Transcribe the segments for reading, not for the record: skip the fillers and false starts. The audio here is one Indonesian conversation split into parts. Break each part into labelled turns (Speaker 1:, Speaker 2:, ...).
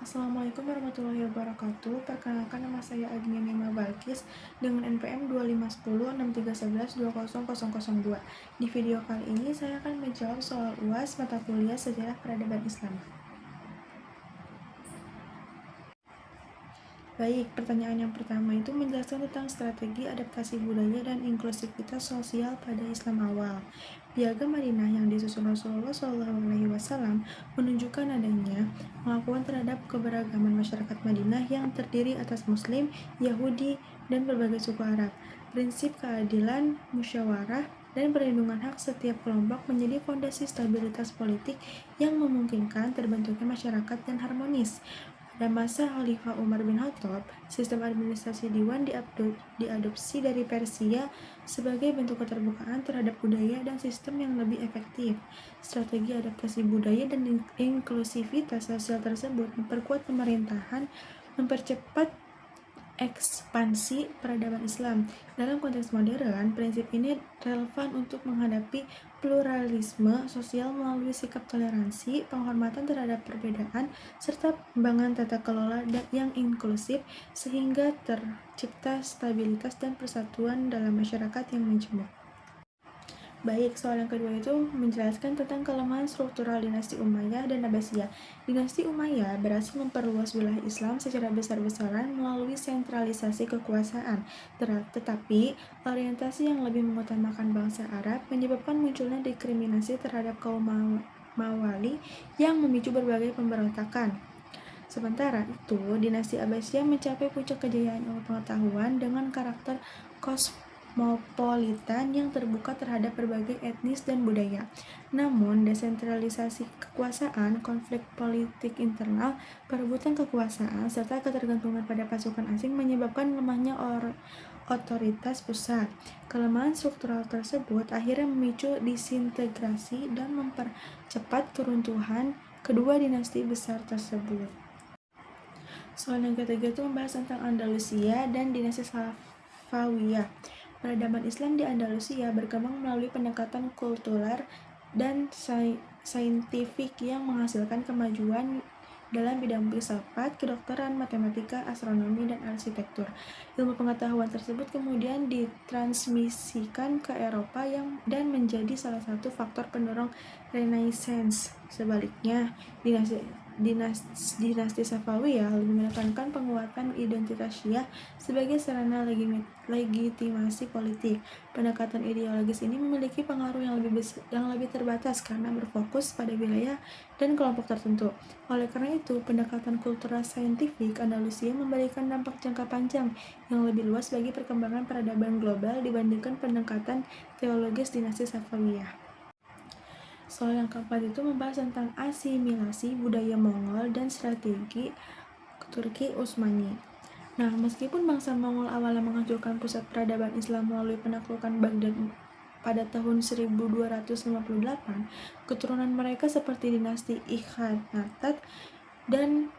Speaker 1: Assalamualaikum warahmatullahi wabarakatuh. Perkenalkan, nama saya Agnia Nima Balkis dengan NPM 25106311200002. Di video kali ini saya akan menjawab soal UAS mata kuliah Sejarah Peradaban Islam. Baik, pertanyaan yang pertama itu menjelaskan tentang strategi adaptasi budaya dan inklusivitas sosial pada Islam awal. Piagam Madinah yang disusun Rasulullah SAW menunjukkan adanya pengakuan terhadap keberagaman masyarakat Madinah yang terdiri atas Muslim, Yahudi, dan berbagai suku Arab. Prinsip keadilan, musyawarah, dan perlindungan hak setiap kelompok menjadi fondasi stabilitas politik yang memungkinkan terbentuknya masyarakat yang harmonis. Pada masa Khalifah Umar bin Khattab, sistem administrasi diwan diadopsi dari Persia sebagai bentuk keterbukaan terhadap budaya dan sistem yang lebih efektif. Strategi adaptasi budaya dan inklusivitas sosial tersebut memperkuat pemerintahan, mempercepat ekspansi peradaban Islam. Dalam konteks modern, prinsip ini relevan untuk menghadapi pluralisme sosial melalui sikap toleransi, penghormatan terhadap perbedaan, serta pengembangan tata kelola yang inklusif sehingga tercipta stabilitas dan persatuan dalam masyarakat yang majemuk. Baik, soal yang kedua itu menjelaskan tentang kelemahan struktural dinasti Umayyah dan Abbasiyah. Dinasti Umayyah berhasil memperluas wilayah Islam secara besar-besaran melalui sentralisasi kekuasaan. Tetapi, orientasi yang lebih mengutamakan bangsa Arab menyebabkan munculnya diskriminasi terhadap kaum Mawali yang memicu berbagai pemberontakan. Sementara itu, dinasti Abbasiyah mencapai puncak kejayaan ilmu pengetahuan dengan karakter kosmopolitan yang terbuka terhadap berbagai etnis dan budaya. Namun, desentralisasi kekuasaan, konflik politik internal, perebutan kekuasaan, serta ketergantungan pada pasukan asing menyebabkan lemahnya otoritas pusat. Kelemahan struktural tersebut akhirnya memicu disintegrasi dan mempercepat keruntuhan kedua dinasti besar tersebut. Soal yang ketiga itu membahas tentang Andalusia dan dinasti Safawiyah. Peradaban Islam di Andalusia berkembang melalui pendekatan kultural dan saintifik yang menghasilkan kemajuan dalam bidang filsafat, kedokteran, matematika, astronomi, dan arsitektur. Ilmu pengetahuan tersebut kemudian ditransmisikan ke Eropa dan menjadi salah satu faktor pendorong Renaissance. Sebaliknya, dinasti Safawiyah lebih menekankan penguatan identitas Syiah sebagai sarana legitimasi politik. Pendekatan ideologis ini memiliki pengaruh yang lebih terbatas karena berfokus pada wilayah dan kelompok tertentu. Oleh karena itu, pendekatan kultural saintifik Andalusia memberikan dampak jangka panjang yang lebih luas bagi perkembangan peradaban global dibandingkan pendekatan teologis dinasti Safawiyah. Soal yang keempat itu membahas tentang asimilasi budaya Mongol dan strategi Turki Utsmani. Nah, meskipun bangsa Mongol awalnya menghancurkan pusat peradaban Islam melalui penaklukan Baghdad pada tahun 1258, keturunan mereka seperti dinasti Ikhanatad dan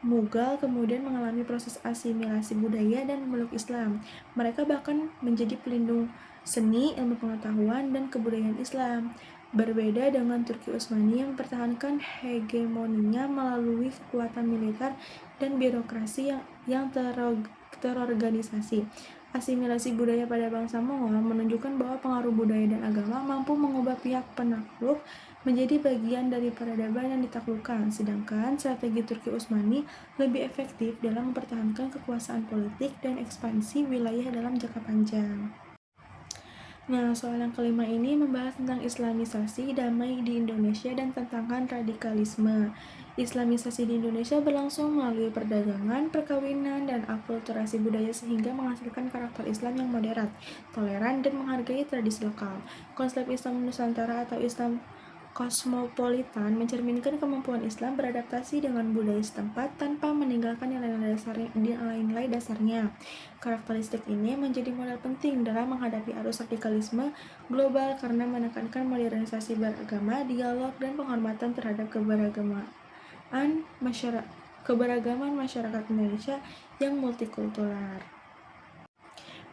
Speaker 1: Mughal kemudian mengalami proses asimilasi budaya dan memeluk Islam. Mereka bahkan menjadi pelindung seni, ilmu pengetahuan, dan kebudayaan Islam. Berbeda dengan Turki Utsmani yang mempertahankan hegemoninya melalui kekuatan militer dan birokrasi yang terorganisasi. Asimilasi budaya pada bangsa Mongol menunjukkan bahwa pengaruh budaya dan agama mampu mengubah pihak penakluk menjadi bagian dari peradaban yang ditaklukkan, sedangkan strategi Turki Utsmani lebih efektif dalam mempertahankan kekuasaan politik dan ekspansi wilayah dalam jangka panjang. Nah, soal yang kelima ini membahas tentang Islamisasi damai di Indonesia dan tantangan radikalisme. Islamisasi di Indonesia berlangsung melalui perdagangan, perkawinan, dan akulturasi budaya sehingga menghasilkan karakter Islam yang moderat, toleran, dan menghargai tradisi lokal. Konsep Islam Nusantara atau Islam kosmopolitan mencerminkan kemampuan Islam beradaptasi dengan budaya setempat tanpa meninggalkan nilai-nilai dasarnya. Karakteristik ini menjadi modal penting dalam menghadapi arus radikalisme global karena menekankan modernisasi beragama, dialog, dan penghormatan terhadap keberagaman masyarakat Indonesia yang multikultural.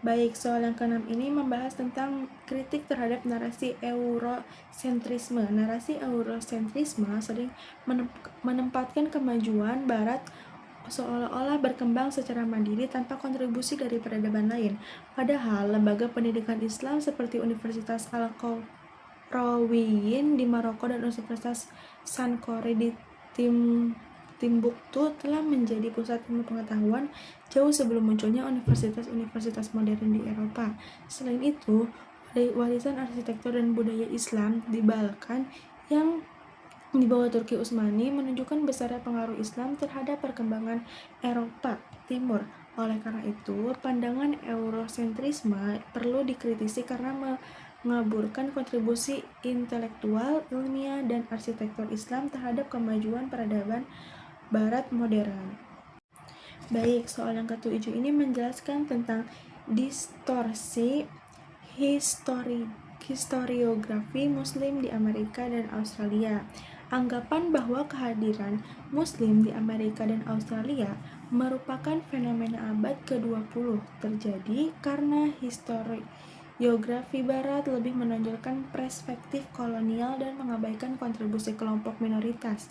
Speaker 1: Baik, soal yang keenam ini membahas tentang kritik terhadap narasi Eurosentrisme. Narasi Eurosentrisme sering menempatkan kemajuan Barat seolah-olah berkembang secara mandiri tanpa kontribusi dari peradaban lain. Padahal, lembaga pendidikan Islam seperti Universitas Al-Qarawiyyin di Maroko dan Universitas Sankore di Timbuktu telah menjadi pusat ilmu pengetahuan jauh sebelum munculnya universitas-universitas modern di Eropa. Selain itu, warisan arsitektur dan budaya Islam di Balkan yang di bawah Turki Utsmani menunjukkan besarnya pengaruh Islam terhadap perkembangan Eropa Timur. Oleh karena itu, pandangan Eurosentrisme perlu dikritisi karena mengaburkan kontribusi intelektual, ilmiah, dan arsitektur Islam terhadap kemajuan peradaban Barat modern. Baik, soal yang ketujuh ini menjelaskan tentang distorsi historiografi Muslim di Amerika dan Australia. Anggapan bahwa kehadiran Muslim di Amerika dan Australia merupakan fenomena abad ke-20 terjadi karena historiografi Barat lebih menonjolkan perspektif kolonial dan mengabaikan kontribusi kelompok minoritas.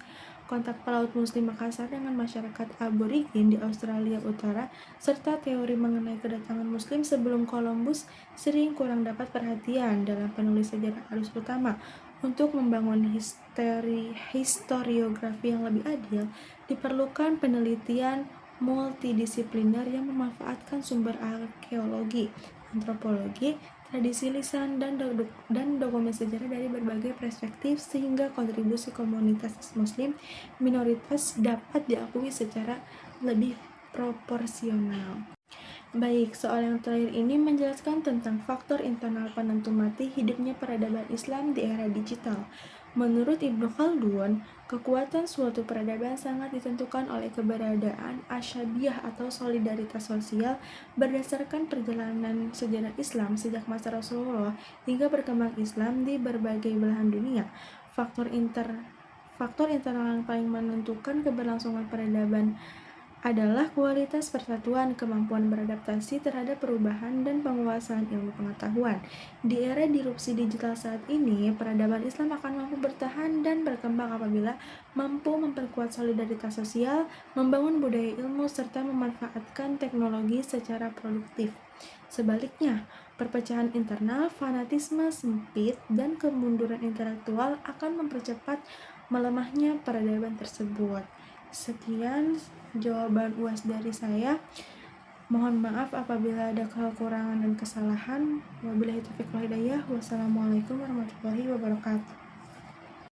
Speaker 1: Kontak pelaut Muslim Makassar dengan masyarakat aborigin di Australia Utara, serta teori mengenai kedatangan Muslim sebelum Columbus sering kurang dapat perhatian dalam penulis sejarah arus utama. Untuk membangun historiografi yang lebih adil, diperlukan penelitian multidisipliner yang memanfaatkan sumber arkeologi, antropologi, tradisi lisan, dan dokumen sejarah dari berbagai perspektif sehingga kontribusi komunitas Muslim minoritas dapat diakui secara lebih proporsional. Baik, soal yang terakhir ini menjelaskan tentang faktor internal penentu mati hidupnya peradaban Islam di era digital. Menurut Ibnu Khaldun, kekuatan suatu peradaban sangat ditentukan oleh keberadaan asyabiyah atau solidaritas sosial berdasarkan perjalanan sejarah Islam sejak masa Rasulullah hingga berkembang Islam di berbagai belahan dunia. Faktor internal yang paling menentukan keberlangsungan peradaban adalah kualitas persatuan, kemampuan beradaptasi terhadap perubahan, dan penguasaan ilmu pengetahuan. Di era disrupsi digital saat ini, peradaban Islam akan mampu bertahan dan berkembang apabila mampu memperkuat solidaritas sosial, membangun budaya ilmu, serta memanfaatkan teknologi secara produktif. Sebaliknya, perpecahan internal, fanatisme sempit, dan kemunduran intelektual akan mempercepat melemahnya peradaban tersebut. Sekian jawaban UAS dari saya. Mohon maaf apabila ada kekurangan dan kesalahan. Wabillahi taufiq wal hidayah. Wassalamualaikum warahmatullahi wabarakatuh.